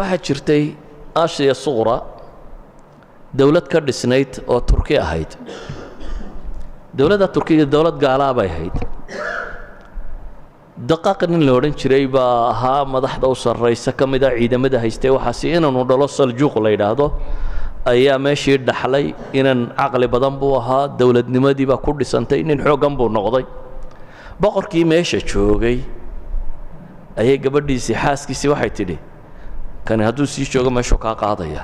waxaa jirtay aasiya suqra dawlad ka dhisnayd oo turki ahayd dawladda turkiga dawlad gaalaa bay ahayd daqaaq nin la odhan jiray baa ahaa madaxda u sarraysa ka mid a ciidamada haystay waxaasi inaanu dhalo saljuuq la yidhaahdo ayaa meeshii dhaxlay inan caqli badan buu ahaa dawladnimadii baa ku dhisantay nin xooggan buu noqday boqorkii meesha joogay ayay gabadhiisii xaaskiisii waxay tidhi kani hadduu sii joogo meeshuu kaa qaadaya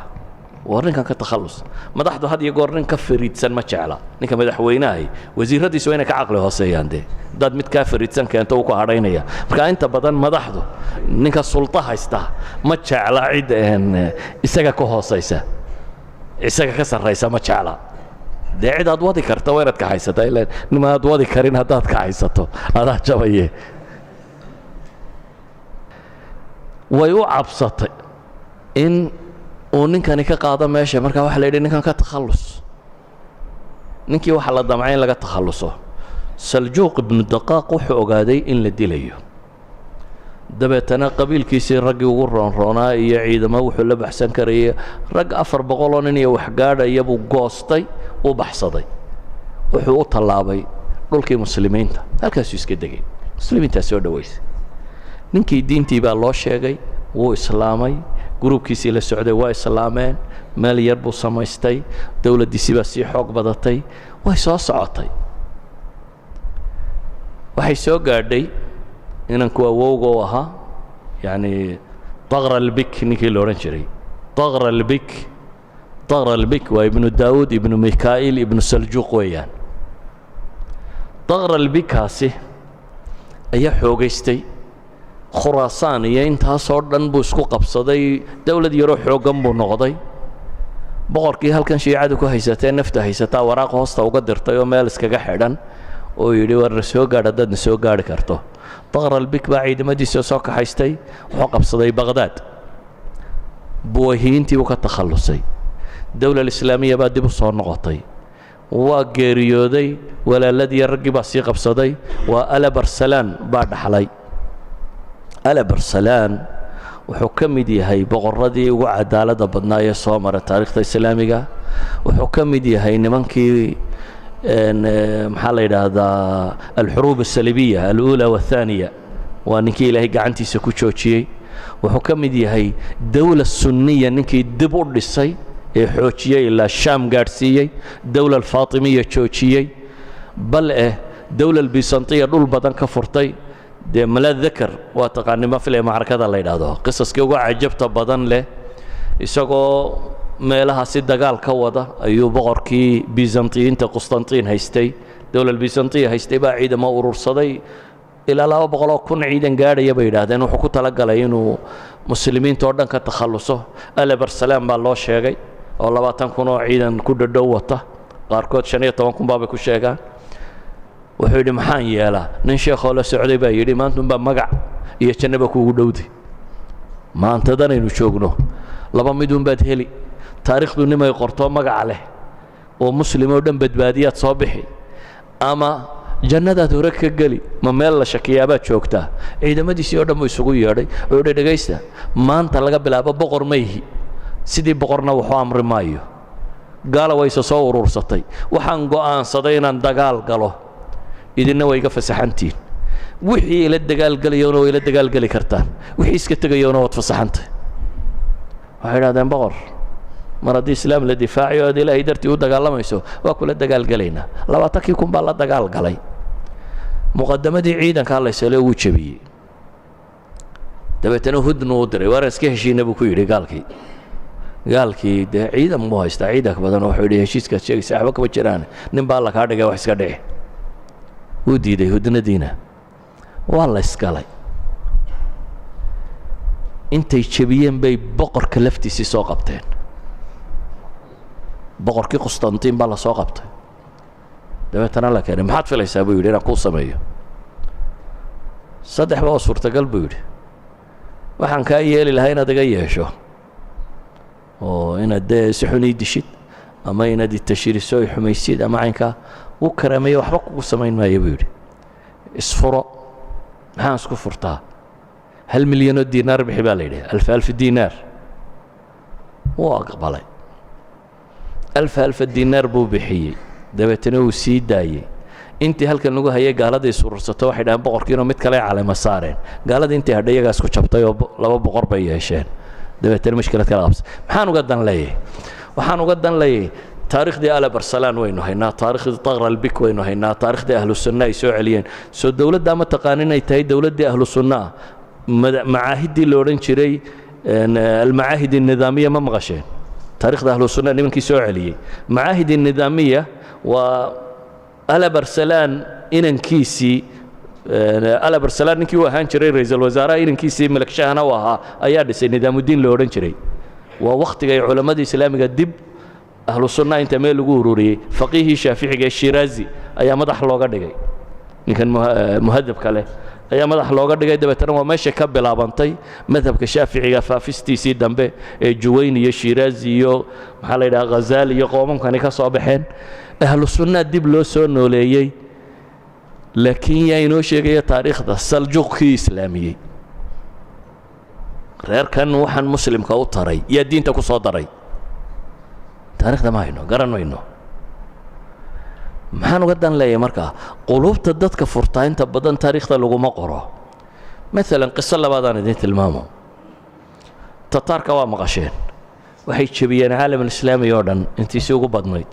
war ninkan ka takhallus madaxdu had iyo goor nin ka fariidsan ma jecla ninka madaxweynahay wasiiradiisu waa inay ka caqli hooseeyaan dee dad mid kaa fariidsan keento uu ku hadhaynaya marka inta badan madaxdu ninka sulta haysta ma jecla cid isaga ka hoosaysa isaga ka sarraysa ma jecla dee cid aad wadi karta waa inaad ka haysataa ilaa nima aad wadi karin haddaad ka haysato adaa jabaye way u cabsatay in uu ninkani ka qaado meesha markaa waxa la yidhi ninkan ka takhallus ninkii waxa la damcay in laga takhalluso saljuuq ibnu daqaaq wuxuu ogaaday in la dilayo dabeetana qabiilkiisii raggii ugu roonroonaa iyo ciidamo wuxuu la baxsan karayay rag 400 oo nin iyo wax gaadhaya buu goostay u baxsaday wuxuu u tallaabay dhulkii muslimiinta halkaasuu iska degay muslimiintaa soo dhawaysay ninkii diintii baa loo sheegay wuu islaamay gruubkiisii la socday waa islaameen meel yar buu samaystay dawladdiisii baa sii xoog badatay way soo socotay waxay soo gaadhay inanku awowga u ahaa yacni taqra albik ninkii la odhan jiray taqra albik waa ibnu daawuud ibnu mikaa'il ibnu saljuuq weeyaan taqra albikaasi ayaa xoogaystay khuraasaan iyo intaasoo dhan buu isku qabsaday dawlad yaroo xooggan buu noqday boqorkii halkan shiicadu ku haysatee nafta haysataa waraaq hoosta uga dirtay oo meel iskaga xidhan oo yidhi war na soo gaadh haddaad na soo gaadhi karto taqra albik baa ciidamadiisa soo kaxaystay wuxuu qabsaday baqhdaad buwahiyiintii buu ka takhallusay dawla alislaamiya baa dib u soo noqotay waa geeriyooday walaaladii raggii baa sii qabsaday waa alabarsalaan baa dhaxlay alabarsalaan wuxuu ka mid yahay boqorradii ugu cadaaladda badnaa ee soo mara taariikhda islaamiga wuxuu ka mid yahay nimankii maxaa la yidhaahdaa alxuruub asalibiya alula waathaaniya waa ninkii ilaahay gacantiisa ku joojiyey wuxuu ka mid yahay dawla sunniya ninkii dib u dhisay ee xoojiyey ilaa shaam gaadhsiiyey dawla alfaatimiya joojiyey bal dawla albisantiya dhul badan ka furtay dee malaad dakar waa taqaani mafile macrakada la yidhaahdo qisaskii ugu cajabta badan leh isagoo meelahaasi dagaal ka wada ayuu boqorkii bizantiyiinta qustantiin haystay dawla albisantiya haystay baa ciidamo urursaday ilaa 200 kun ciidan gaadhaya bay yidhaahdeen wuxuu ku talagalay inuu muslimiinta oo dhan ka takhalluso alabarsalaan baa loo sheegay oo 20 kun oo ciidan ku dhadhow wata qaarkood 15 kun baabay ku sheegaan wuxuu yidhi maxaan yeelaa nin sheekhoo la socday baa yidhi maantunbaa magac iyo jannaba kuugu dhowday maantadanaynu joogno laba midunbaad heli taariikhdu nimay qortoo magaca leh oo muslim oo dhan badbaadiyaad soo bixi ama jannadaad hore ka geli ma meel la shakiyaabaad joogtaa ciidamadiisii oo dhan buu isugu yeedhay wuxuu yidhi dhegaysta maanta laga bilaabo boqor mayhi sidii boqorna waxu amri maayo gaala wayse soo urursatay waxaan go'aansaday inaan dagaal galo idinna way iga fasaxantiin wixii ila dagaalgelayoona way ila dagaalgeli kartaan wixii iska tegayoona waad fasaxantay waxay idhahdeen boqor mar haddii islaam la difaacayo aad ilaahay dartii u dagaalamayso waa kula dagaalgelaynaa 20 kun baa la dagaal galay muqadamadii ciidanka allaysale wuu jabiyey dabeetana hudnu u diray waar iska heshiina buu ku yidhi gaalkii dee ciidan muu haystaa ciidanka badan wuxuu yidhi heshiiskaad sheegaysa waxba kama jiraan nin baa alla kaa dhigay wax iska dhici wuu diiday hudnadiina waa la isgalay intay jabiyeen bay boqorka laftiisii soo qabteen boqorkii qustantiin baa la soo qabtay dabeetana la keenay maxaad filaysaa buu yidhi inaan kuu sameeyo 3 baa oo suurtagal buu yidhi waxaan kaa yeeli lahaa inaad iga yeesho oo inaad dee si xun ii dishid ama inaad itashiriso i xumaysid ama caynkaa wuu karaameeye waxba kugu samayn maayo buu yidhi isfuro maxaan isku furtaa 1 milyan oo diinaar bixi baa la yidhi 1000 diinaar wuu aqbalay 1000 diinaar buu bixiyey dabeetana uu sii daayey intii halkan lagu hayay gaaladii surursato waxay dhahaan boqorkiina mid kale caleema saareen gaaladii intii hadhay iyagaa isku jabtay oo 2 boqor bay yeesheen dabeetana mushkilad kala qabsay maxaan uga dan leeyahay waxaan uga dan leeyahay taariikhdii ala barsalaan waynu haynaa taariikhdii taqra albik waynu haynaa taariikhdii ahlu sunna ay soo celiyeen soo dawladda ma taqaanin ay tahay dawladdii ahlu sunna macaahidii la odhan jiray almacaahid الnidaamiya ma maqasheen taariikhda ahlu sunna nimankii soo celiyey macaahid الnidaamiya waa ala barsalaan inankiisii ala barsalaan ninkii u ahaan jiray ra'iisul wasaaraha inankiisii malik shahna u ahaa ayaa dhisay nidaamudiin la odhan jiray waa wakhtiga ay culammadii islaamiga dib ahlu sunna inta meel lagu ururiyey faqiihii shaaficiga ee shiraazi ayaa madax looga dhigay ninkan muhadabka leh ayaa madax looga dhigay dabeetana waa meesha ka bilaabantay madhabka shaaficiga faafistiisii dambe ee juwayn iyo shiraazi iyo maxaa la yidhaha ghazaali iyo qoomamkani ka soo baxeen ahlu sunna dib loo soo nooleeyey laakiin yaa inoo sheegaya taariikhda saljuqkii islaamiyey reerkan waxaan muslimka u taray yaa diinta ku soo daray taariikhda ma hayno garan mayno maxaan uga dan leeyahay markaa quluubta dadka furtaa inta badan taariikhda laguma qoro maalan qiso labaadaan idin tilmaamo tataarka waa maqasheen waxay jebiyeen caalamulislaami oo dhan intiisii ugu badnayd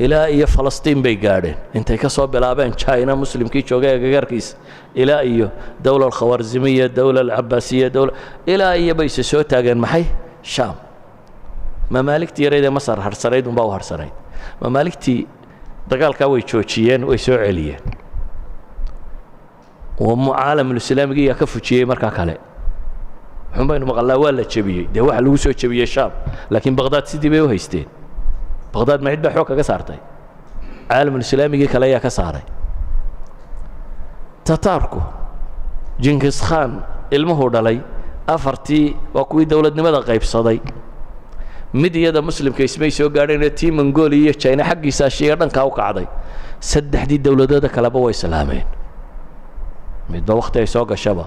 ilaa iyo falastiin bay gaadheen intay ka soo bilaabeen china muslimkii joogay agagaarkiisa ilaa iyo dawla alkhawarzimiya dawla alcabaasiya dawla ilaa iyo bayse soo taageen maxay shaam mamaaligtii yareydee masar harsanayd unbaa u harsanayd mamaaligtii dagaalkaa way joojiyeen way soo celiyeen caalamulislaamigii yaa ka fujiyey markaa kale xun baynu maqalnaa waa la jebiyey dee waxa lagu soo jebiyey shaam laakiin baqdaad sidii bay u haysteen baqdaad ma cid baa xoog kaga saartay caalamulislaamigii kale ayaa ka saaray tataarku jinkis khan ilmuhuu dhalay afartii waa kuwii dowladnimada qaybsaday mid iyada muslimka ismay soo gaadheenoo tii mongolia iyo china xaggiisa ashiya dhankaa u kacday saddexdii dowladooda kaleba way islaameen midba wakhti ay soo gashaba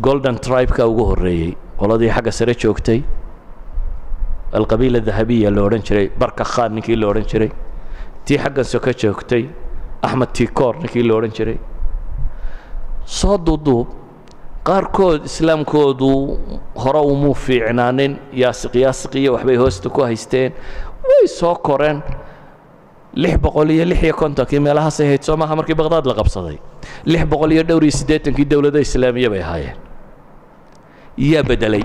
golden tribe-ka ugu horreeyey qoladii xagga sare joogtay alqabiila dahabiya la odhan jiray barka khan ninkii la odhan jiray tii xaggan soka joogtay axmed tikoor ninkii la odhan jiray soo duuduub qaarkood islaamkoodu hore umuu fiicnaanin yaasiq iyo waxbay hoosta ku haysteen way soo koreen 656 meelahaasay hayd soo maaha markii baqdaad la qabsaday 680 dowlado islaamiya bay ahaayeen yaa bedelay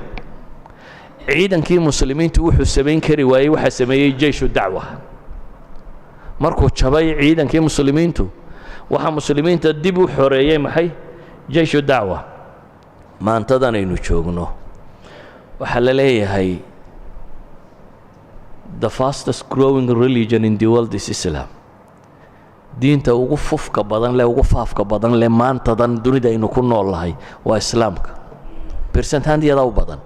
ciidankii muslimiintu wuxuu samayn kari waayey waxaa sameeyey jeyshu dacwa markuu jabay ciidankii muslimiintu waxaa muslimiinta dib u xoreeyey maxay jeyshu dacwa maantadan aynu joogno waxaa la leeyahay the fastest growing religion in the world is Islam diinta ugu fufka badan leh ugu faafka badan leh maantadan dunida aynu ku nool lahay waa islaamka percentaantiyada u badan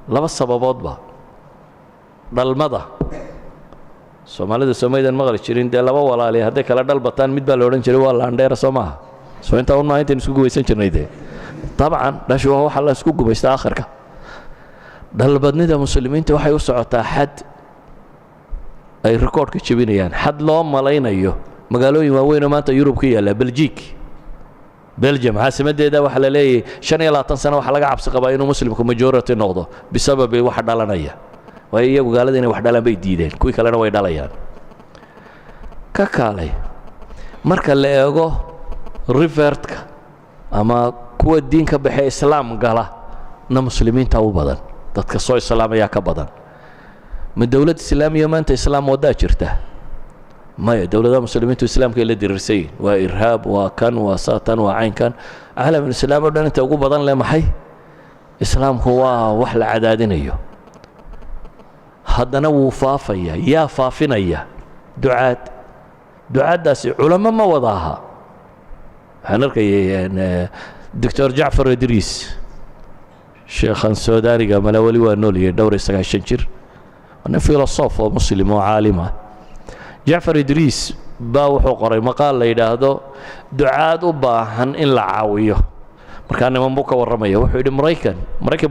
laba sababoodba dhalmada soomaalida soomaydan maqli jirin dee laba walaali hadday kala dhalbataan mid baa la odhan jiray waa laandheera soo maaha soo intaa un maaha intaynu isku gubaysan jirnay dee dabcan dhashu waa waxa la isku gubaysta aakhirka dhalbadnida muslimiinta waxay u socotaa xad ay rikoodhka jebinayaan xad loo malaynayo magaalooyin waaweyn oo maanta yurub ka yaalla belgium caasimadeeda waxaa la leeyahay 25 sano waxaa laga cabsi qabaa inuu muslimku majority noqdo bisababi waxa dhalanaya waayo iyagu gaalada inay wax dhalaan bay diideen kuwii kalena way dhalayaan ka kaalay marka la eego revertka ama kuwa diinka baxay islaam gala na muslimiinta u badan dadka soo islaamaya ka badan ma dawlad islaamiya maanta islaam wadaa jirta maya dawladaha muslimiintu islaamka la diriirsay waa irhaab waa kan waa saatan waa caynkan caalamul islaam oo dhan inta ugu badan leh maxay islaamku waa wax la cadaadinayo haddana wuu faafaya yaa faafinaya ducaaddaasi culamo ma wada aha waxaan arkayay doctor jacfar idriis sheekhan suudaaniga mala weli waa nooliyay dhowr 9 jir wana filosof oo muslim oo caalim ah jacfar idriis baa wuxuu qoray maqaal la yidhaahdo ducaad u baahan in la caawiyo markaa niman buu ka warramaya wuxuu yidhi maraykan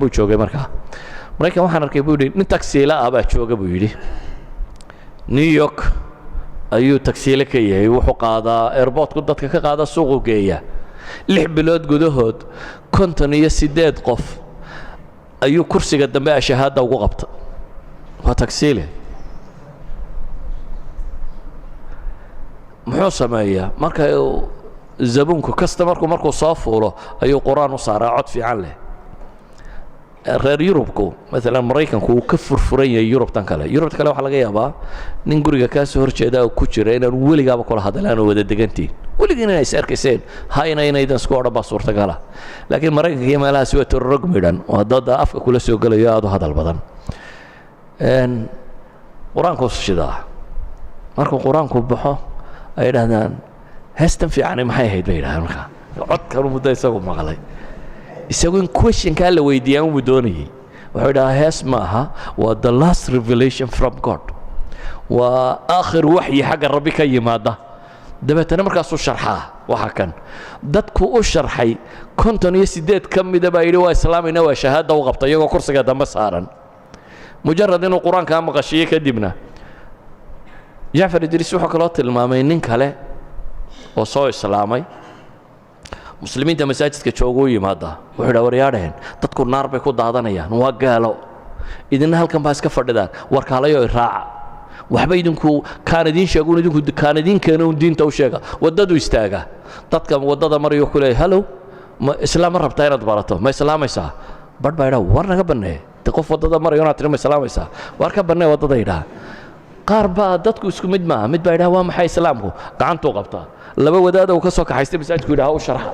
buu joogay markaa maraykan waxaan arkay buu yidhi nin tagsiila ah baa jooga buu yidhi new york ayuu tagsiile ka yahay wuxuu qaadaa airportku dadka ka qaada suuqu geeya 6 bilood gudahood 58 qof ayuu kursiga dambe shahaada ugu qabta waa tagsiile muxuu sameeyaa marka zabunku customerku markuu soo fuulo ayuu quraan u saaraa cod fiican leh reer yurubku mesela maraykanku uu ka furfuran yahay yurubtan kale waxa laga yaabaa nin guriga ka soo horjeeda oo ku jira inaan weligaaba kula hadlaan oo wada degantiin weligiina ay sarkiseen hayna inaydan isku odhan suurtagala laakiin maraykanka iyo meelahaas waa tororog midhan oo dad afka kula soo galayo aad u hadal badan quraanku shidaa markuu quraanku baxo ay yidhaahdaan heestan fiican maxay ahayd bay yidhahdaan markaa codkanu muddo isagu maqlay isagu in questionkaa la weydiiyaan uu doonayay wuxuu yidhahaa hees maaha waa the last revelation from God waa aakhir waxyi xagga rabbi ka yimaada dabeetana markaasuu sharxaa waxa kan dadku u sharxay 58 ka mida baa yidhi waa islaamayna waa shahaada u qabta iyagoo kursiga dambe saaran mujarrad inuu qur-aankaa maqashiye kadibna jacfar idriis wuxuu kaloo tilmaamay nin kale oo soo islaamay muslimiinta masaajidka jooga u yimaada wuxuu yidhaa waryaadheen dadku naar bay ku daadanayaan waa gaalo idinna halkan baa iska fadhidaan warkaalayo raaca waxba idinku kaan idiin sheegun idinku kaan idiin keeno diinta u sheega waddadu istaaga dadka waddada marayo ku leeyahay hallow ma islaam ma rabtaa inaad barato ma islaamaysaa badh baa yidhaa war naga bannee de qof waddada marayo inaad tiri ma islaamaysaa war ka bannee waddada yidhaa qaar baa dadku isku mid maaha mid baa yidhaha waa maxay islaamku gacantuu qabtaa laba wadaad uu ka soo kaxaystay masaajidku yidhaha u sharxa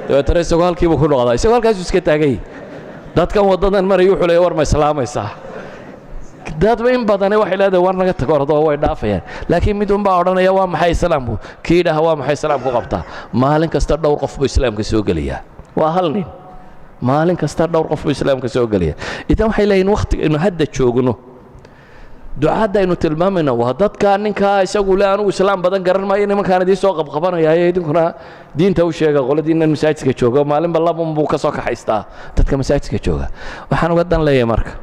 dabeetana isagoo halkiibuu ku noqdaa isagoo halkaasuu iska taagay dadkan waddadan maraya wuxuu leeyahay war ma islaamaysaa dadba in badane waxay leedahay war naga tago ordoo way dhaafayaan laakiin mid unbaa odhanaya waa maxay islaamku kii yidhaha waa maxay islaamku qabtaa maalin kasta dhowr qof buu islaamka soo gelayaa waa hal nin maalin kasta dhowr qof buu islaamka soo gelayaa idan waxay leeyihin waqtiga inu hadda joogno ducaadda aynu tilmaamayna waa dadka ninkaa isagu le anugu islaam badan garan maayo nimankaan idiin soo qabqabanayaayo idinkuna diinta u sheega qoladiinnan masaajidka jooga maalinba labun buu ka soo kaxaystaa dadka masaajidka jooga waxaan uga dan leeyahay marka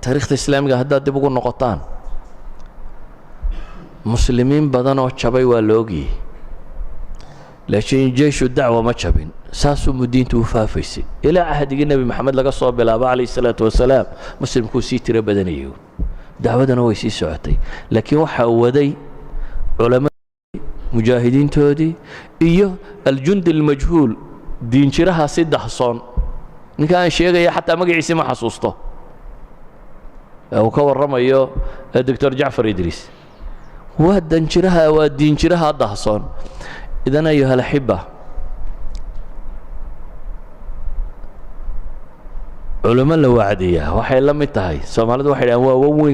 taariikhda islaamiga haddaad dib ugu noqotaan muslimiin badan oo jabay waa la ogiyey laakiin jeeshu dacwa ma jabin saasuu diintu u faafaysay ilaa cahdigii nebi maxamed laga soo bilaabo calayhi salaatu wasalaam muslimkuu sii tiro badanayay dacwadana way sii socotay laakiin waxaa waday culamadii mujaahidiintoodii iyo aljundi almajhuul diinjiraha si dahsoon ninka aan sheegaya xataa magaciisa ma xasuusto uu ka warramayo doctor jacfar idriis waa diinjiraha dahsoon idan ayuha alaxiba علماء الوعدية waxay la mid tahay Soomaalidu waxay dhahaan waa weyn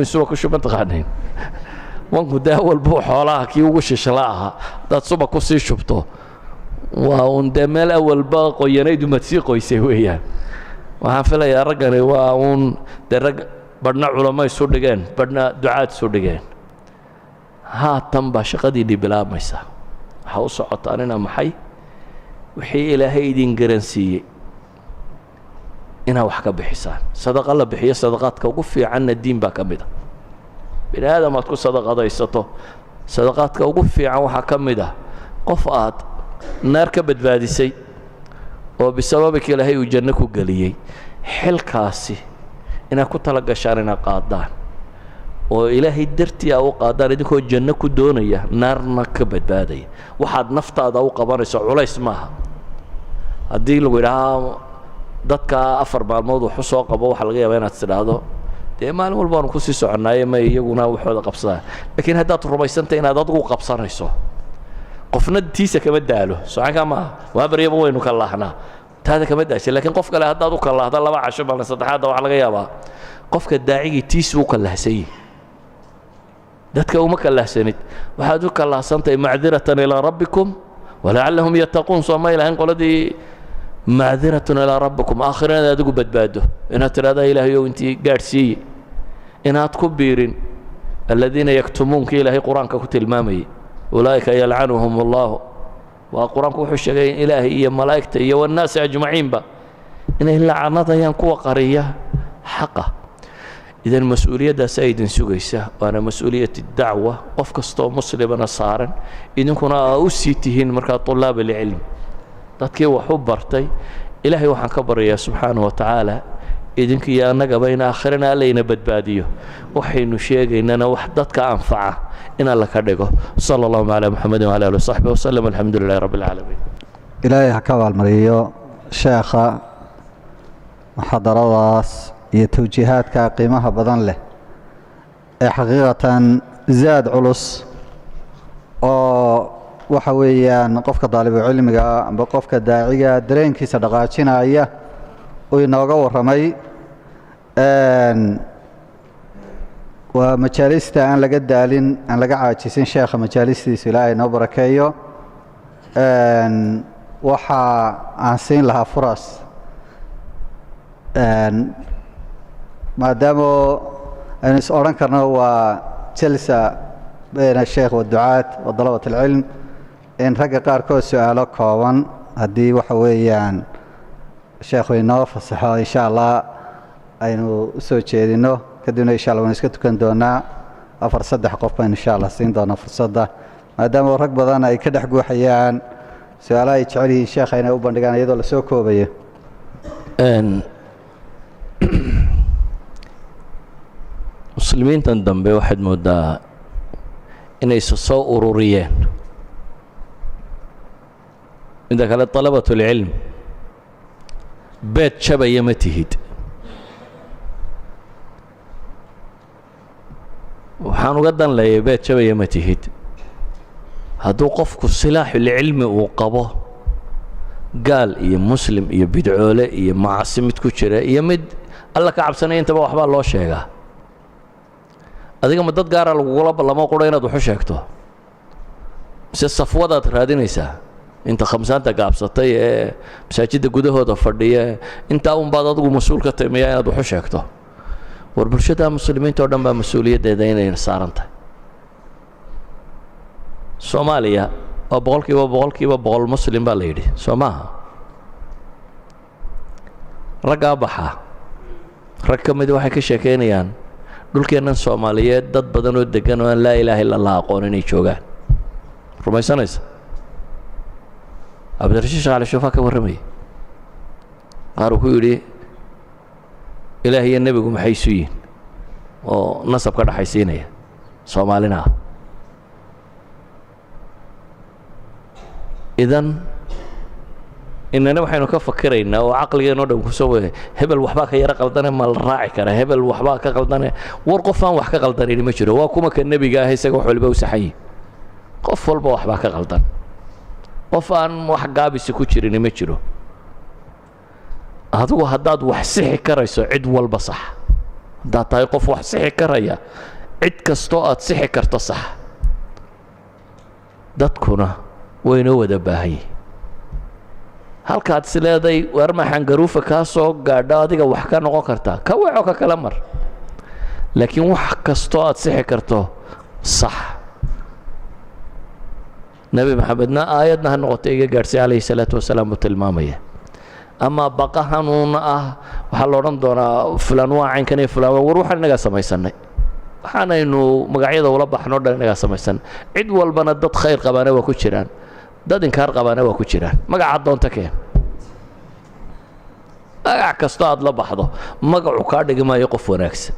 suba ku shub taqaaneen wanku daawal buu xoolaha kii ugu shishlaaha dad suba ku sii shubto waa un demel awal ba qoyanaydu madsii qoysay weeyaan waxaan filayaa ragani waa un darag badna culamo isu dhigeen badna ducaad isu dhigeen haatan ba shaqadii bilaabmaysa waxa u socotaanina maxay wixii ilaahay idin garansiiyay inaa wax ka bixisaan sadaqa la bixiyo sadaqaadka ugu fiicanna diin baa ka mid ah bini aadam aad ku sadaqadaysato sadaqaadka ugu fiican waxaa ka mid ah qof aad naar ka badbaadisay oo bisababika ilaahay uu janno ku geliyey xilkaasi inaad ku tala gashaan inaad qaadaan oo ilaahay dartii aa u qaadaan idinkoo janno ku doonaya naarna ka badbaadaya waxaad naftaada u qabanayso culays maaha haddii lagu yidhahaa dadka 4 maalmood wax soo qabo waxa laga yaabaa inaad tidhaahdo dee maalin walba aan ku sii soconaayo ma iyaguna waxooda qabsadaan laakiin haddaad rumaysantay inaad adigu qabsanayso qofna tiisa kama daalo socanka ma waa baryaba waynu ka laahnaa taada kama daashay laakiin qof kale haddaad u kala laahda 2 casho maalin saddexaad waxa laga yaabaa qofka daacigi tiisu u kala lahsay dadka uma kala lahsanid waxaad u kala lahsantay macdiratan ila rabbikum wala'allahum yattaqun soma ilahan qoladii معذرة إلى ربكم آخرنا أدقوا بدباده إنها ترى إلهي وإنتي قارسي إنها تكبيرين الذين يكتمون كي إلهي قرآن كتل مامي أولئك يلعنهم الله وقرآنك وحش إلهي إيا ملائكته إيا والناس أجمعين با إن إلا عنادا ينقوى قرية حقه إذا المسؤولية دا سيد سوغيسة وأنا مسؤولية الدعوة وفكستو مسلم صارا إذن كنا أوسيتهن مركا طلاب العلم dadkii wax u bartay ilaahay waxaan ka baryaa subxaanahu wa tacaala idinkiiyo annaga bayna aakhirana allayna badbaadiyo waxaynu sheegaynana wax dadka anfaca in alla ka dhigo sala allahu calaa muxamedin wala alihi wasaxbihi wasallam alxamdu lilahi rabbi alcaalamiin ilaahay ha ka abaalmariyo sheekha muxaadaradaas iyo tawjiihaadka qiimaha badan leh ee xaqiiqatan zaad culus oo waxa weeyaan qofka daalibu cilmiga amba qofka daaciga dareenkiisa dhaqaajinaya oo inooga waramay waa majaalista aan laga daalin aan laga caajisin sheekha majaalistiisa ilaahay noo barakeeyo waxa aan siin lahaa furas maadaama aynu is odhan karno waa jalsa bayna sheekh waducaat wa dalabat alcilm in ragga qaarkood su-aalo kooban haddii waxa weeyaan sheekhu inoo fasaxo insha allah aynu u soo jeedino kadibna insha allah waynu iska tukan doonaa 4-3 qof baynu insha allah siin doonaa fursadda maadaama rag badan ay ka dhex guuxayaan su-aalaha ay jecel yihiin sheekha inay u bandhigaan iyadoo la soo koobayo muslimiintan dambe waxaad moodaa inay soo ururiyeen midda kale طلبة العلم beed jabaya ma tihid waxaan uga dan leeyahay beed jabaya ma tihid hadduu qofku silaaxulcilmi uu qabo gaal iyo muslim iyo bidcoole iyo macasi mid ku jira iyo mid alla ka cabsanaya intaba waxbaa loo sheegaa adiga ma dad gaara lagugula ballamo qura inaad waxu sheegto mise safwadaad raadinaysaa inta khamsaanta gaabsatay ee masaajidda gudahooda fadhiya intaa unbaad adigu mas-uul ka timiya inaad waxu sheegto war bulshada muslimiinta oo dhan baa mas-uuliyaddeeda inay saaran tahay soomaaliya waa boqolkiiba boqol muslim baa la yidhi soo maaha raggaa baxaa rag ka mid waxay ka sheekaynayaan dhulkeennan soomaaliyeed dad badan oo degan oo aan laa ilaaha illa allah aqoon inay joogaan rumaysanaysa cabdirashiid sheekh cali shuufaa ka warramayay qaar uu ku yidhi ilaah iyo nebigu maxay isu yihin oo nasab ka dhaxaysiinaya soomaalina ah idan inana waxaynu ka fakiraynaa oo caqligeenoo dhan kusoo wada hebel waxbaa ka yaro qaldane ma la raaci kara hebel waxbaa ka qaldane war qof aan wax ka qaldanayni ma jiro waa kuma ka nebiga ah isaga wax waliba u saxayi qof walba waxbaa ka qaldan qof aan wax gaabisi ku jirin ma jiro adigu haddaad wax sixi karayso cid walba sax haddaad tahay qof wax sixi karaya cid kastoo aad sixi karto sax dadkuna waynoo wada baahan yihin halkaad is leeday war maxaan garuufa kaa soo gaadho adiga wax ka noqon kartaa ka waco ka kala mar laakiin wax kastoo aad sixi karto sax nebi maxamedna aayadna ha noqotay iga gaadhsiy calayhi salaatu wasalaam uu tilmaamaya ama baqa hanuuna ah waxaa la odhan doonaa fulaan waa caynkan iyo fulaan war waxaan inagaa samaysanay waxaanaynu magacyada ula baxno dhan inagaa samaysanay cid walbana dad khayr qabaana waa ku jiraan dad inkaar qabaana waa ku jiraan magaca doonta keen magac kastoo aad la baxdo magacu kaa dhigi maayo qof wanaagsan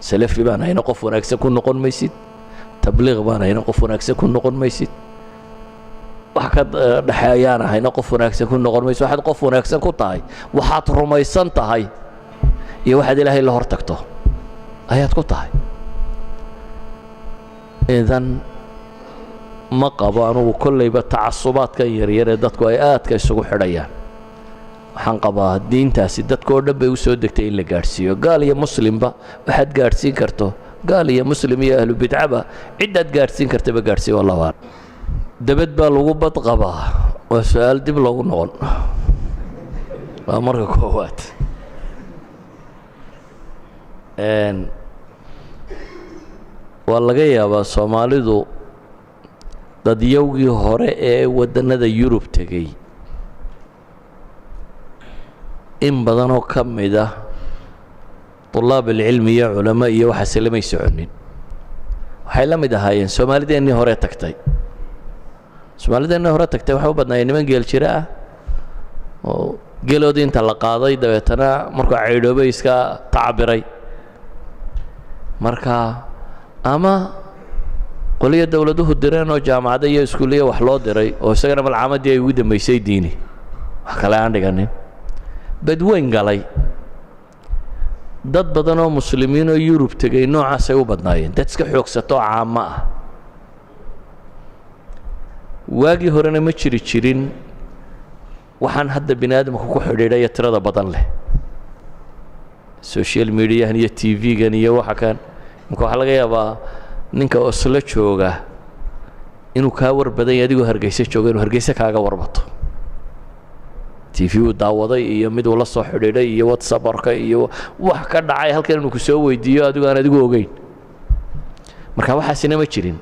salafi baan hayna qof wanaagsan ku noqon maysid tabliiq baan hayna qof wanaagsan ku noqon maysid wax ka dhaxeeyaan hayna qof wanaagsan ku noqon maysid waxaad qof wanaagsan ku tahay waxaad rumaysan tahay iyo waxaad ilaahay la hor tagto ayaad ku tahay idan ma qabo anugu kollayba tacasubaadkan yaryar ee dadku ay aadka isugu xidhayaan waxaan qabaa diintaasi dadka oo dhan bay u soo degtay in la gaadhsiiyo gaal iyo muslimba waxaad gaadhsiin karto gaal iyo muslim iyo ahlu bidcaba ciddaad gaadhsiin kartaba gaadhsii wallahu aclam dabad baa lagu bad qabaa waa su-aal dib loogu noqon waa marka koowaad waa laga yaabaa soomaalidu dadyowgii hore ee wadannada Yurub tegey in badanoo ka mid ah طulaab alcilmi iyo culamo iyo waxaase lamay soconin waxay la mid ahaayeen soomaalideennii hore tagtay waxay u badnaayeen niman geel jira ah oo geeloodii inta la qaaday dabeetana markuu caydhoobay iska tacabiray marka ama qoliyo dowladuhu direen oo jaamacada iyo iskuuliya wax loo diray oo isagana malcaamadii ay ugu dambaysay diini wax kale aan dhiganin badweyn galay dad badan oo muslimiin oo Yurub tegay noocaasay u badnaayeen dad iska xoogsato caamo ah waagii horena ma jirin waxaan hadda bini aadamku ku xidhiidhay tirada badan leh social media iyo TV-gan iyo waxa kan waxa laga yaabaa ninka Oslo jooga inuu ka war badan yahay adigoo Hargeysa jooga inuu Hargeysa kaaga warbato TV uu daawaday iyo mid uu la soo xidhiidhay iyo WhatsApp-ka iyo wax ka dhacay halkan inuu ku soo weydiiyo adigoo aan adigu ogeyn marka waxaasina ma jirin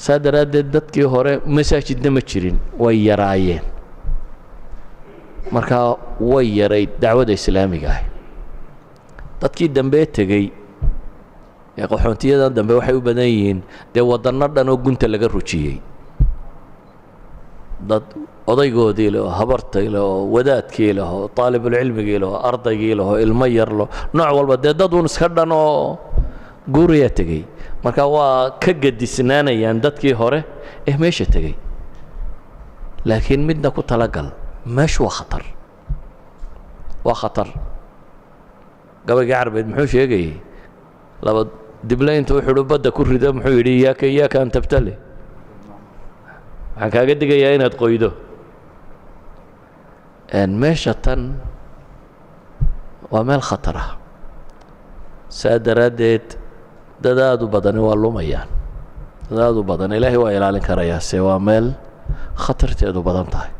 saadaradeed dadkii hore masaajidna ma jirin way yaraayeen marka way yaray dacwada islaamiga ah dadkii dambe tegay ee qaxoontiyadan dambe waxay u badan yihiin dee wadanno dhan oo gunta laga rujiyey dad odaygoodii leh oo habartay leh oo wadaadkii leh oo taalibulcilmigii leh oo ardaygii leh oo ilmo yar leh nooc walba dee dad uun iska dhan oo guuriya tegey marka waa ka gadisnaanayaan dadkii hore ee meesha tegey laakiin midna ku talagal meeshu waa khatar gabayga carbeed muxuu sheegayay laba diblaynta wuxuu badda ku rido muxuu yidhi iyaaka an tabtali waxaan kaaga digayaa inaad qoydo meesha tan waa meel khatar ah saa daraaddeed dadaadu badani waa lumayaan dadaadu badan ilaahay waa ilaalin karayaa se waa meel khatarteedu badan tahay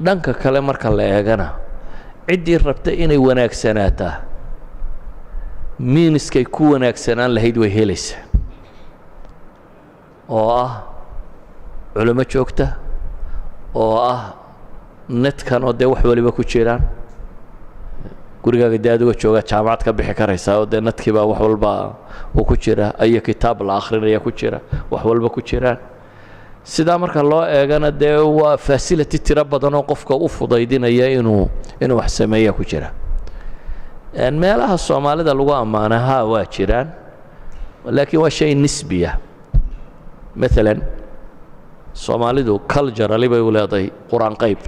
dhanka kale marka la eegana ciddii rabta inay wanaagsanaataa miiniskay ku wanaagsanaan lahayd way helaysaa oo ah culimo joogta oo ah netkan oo dee wax waliba ku jiraan gurigaaga dee adigoo jooga jaamacad ka bixi karaysaa oo dee netkiiba wax walba uu ku jira ayo kitaab la akhrinaya ku jira wax walba ku jiraan sidaa marka loo eegana dee waa facility tiro badan oo qofka u fudaydinaya inuu wax sameeya ku jira meelaha soomaalida lagu ammaana haa waa jiraan laakiin waa shay nisbiya maalan soomaalidu culturally bay u leedahay qur-aan qayb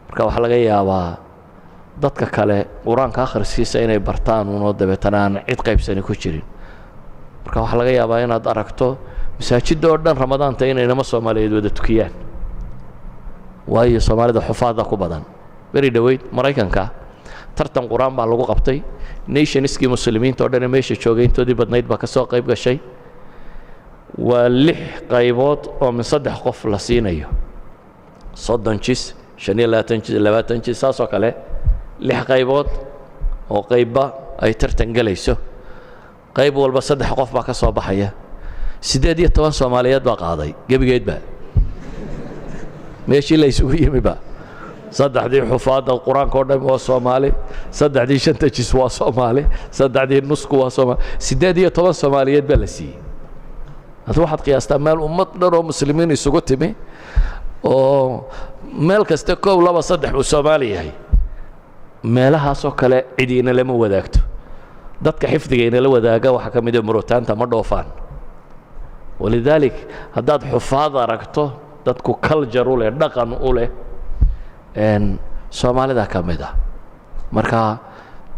marka waxaa laga yaabaa dadka kale qur-aanka akhriskiisa inay bartaan unoo dabeetana aan cid qaybsani ku jirin marka waxaa laga yaabaa inaad aragto masaajidda oo dhan ramadaanta inay inama soomaaliyeed wada tukiyaan waayo soomaalida xufaada ku badan beri dhoweyd maraykanka tartan qur-aan baa lagu qabtay nationskii muslimiinta oo dhan ee meesha joogay intoodii badnayd baa ka soo qayb gashay waa 6 qaybood oo min 3 qof la siinayo 30 jis 25 jis 20 jis saasoo kale 6 qaybood oo qaybba ay tartan galayso qayb walba 3 qof baa ka soo baxaya 18 Soomaaliyeed baa qaaday gebigeedba meeshii la isugu yimiba 3 xufaada quraanka oo dhan waa Soomaali 3 5 jis waa Soomaali 3 nusku waa Soomaali 18 Soomaaliyeed baa la siiyay hadda waxaad qiyaastaa meel ummad dhan oo muslimiin isugu timi oo meel kasta 1 2 3 uu Soomaali yahay meelahaasoo kale cidiina lama wadaagto dadka xifdigeena la wadaaga waxa ka mid ah murutaanta ma dhoofaan walidalik haddaad xufaad aragto dadku culture u leh dhaqan u leh soomaalida ka mid ah marka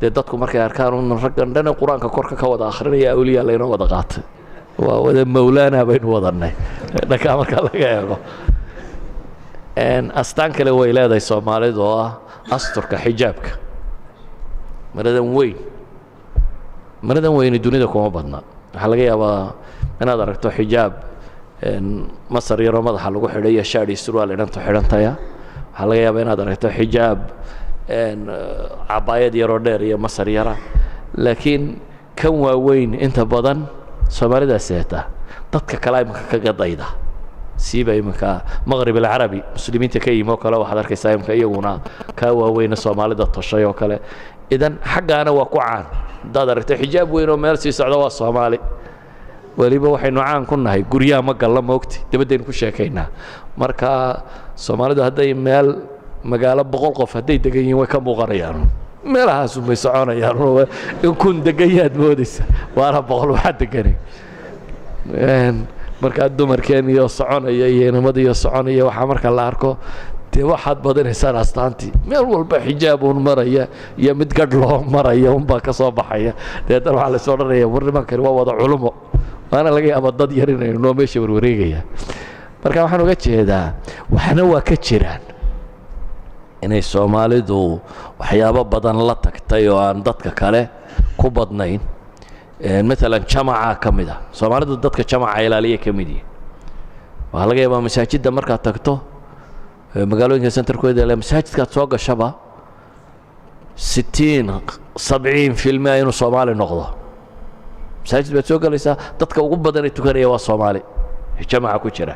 dee dadku markay arkaan un raggan dhan qur-aanka korka ka wada akhrinaya awliyaa laynoo wada qaatay waa wada mawlaana baynu wadannay dhankaa marka laga eego astaan kale way leedahay soomaalidu oo ah asturka xijaabka maradan weyni dunida kuma badna waxaa laga yaabaa inaad aragto xijaab masar yaroo madaxa lagu xidhay iyo shaadh iyo surwaal idhanto xidhantaya waxaa laga yaabaa inaad aragto xijaab cabaayad yaroo dheer iyo masar yara laakiin kan waaweyn inta badan soomaalidaa seeta dadka kale iminka kaga dayda siiba iminka maqrib alcarabi muslimiinta ka yimi oo kale waxaad arkaysaa iminka iyaguna ka waaweyna soomaalida toshay oo kale idan xaggaana waa ku caan haddaad aragto xijaab weyn oo meel sii socda waa soomaali weliba waxaynu caan ku nahay guryaha ma galla moogti dabaddaynu ku sheekaynaa marka soomaalidu hadday meel magaalo 100 qof hadday degan yihiin way ka muuqanayaan meelahaas may soconayaan in kun degayaad moodaysa waana 100 waxaa deganay markaa dumarkeen iyo soconaya iyo inamadiiyo soconaya waxaa marka la arko dee waxaad badinaysaan astaantii meel walba xijaab uun maraya iyo mid gadh loo maraya unbaa ka soo baxaya deetan waxaa lays odhanaya war nimankani waa wada culumo waana laga yaaba dad yar inaynu noo meesha warwareegaya marka waxaan uga jeedaa waxna waa ka jiraan inay soomaalidu waxyaabo badan la tagtay oo aan dadka kale ku badnayn مثلا جماعة كمدة سوماليdu dadka jamaca ilaaliya kamidii waxa laga yaabaa masaajidda marka tagto magaalooyinka centerkooda la masaajidka soo gashaba 60-70% inuu Soomaali noqdo masaajid baad soo galaysaa dadka ugu badan ee tukanaya waa Soomaali jamaca ku jira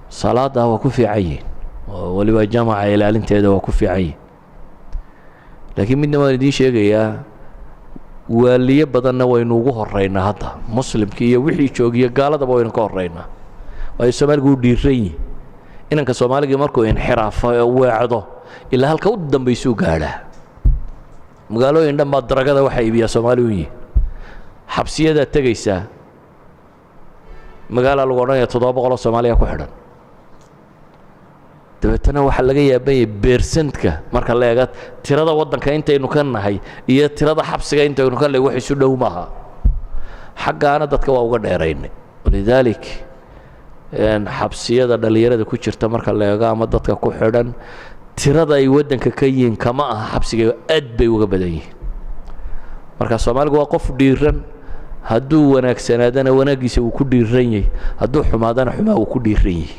salaada waa ku fiicay waliba jamaca ilaalinteeda waa ku fiicay laakiin midna waan idin sheegayaa waaliye badanna waynu ugu horeynaa hadda muslimkii iyo wixii joogiyo gaaladaba waynu ka horeynaa way Soomaaligu u dhiiray inanka Soomaaliga markuu inxiraafo weecdo ilaa halka u dambeysuu gaadhaa magaalooyin dhan baa daragada waxa iibiya Soomaaliyeed xabsiyada tagaysa magaalo lagu odhanayo 700 Soomaaliya ku xidhan dabeetana waxa laga yaabay percentka marka la eego tirada wadanka intaynu ka nahay iyo tirada xabsiga intaynu ka leeyahay wax isu dhow maaha xaqaana dadka waa uga dheeraynay walidalik xabsiyada dhalinyarada ku jirta marka la eego ama dadka ku xidhan tirada ay wadanka ka yiin kama aha xabsiga aad bay uga badan yihiin marka Soomaaligu waa qof dhiiran hadduu wanaagsanaadana wanaagiisa uu ku dhiiran yahay hadduu xumaadana xumaa uu ku dhiiran yahay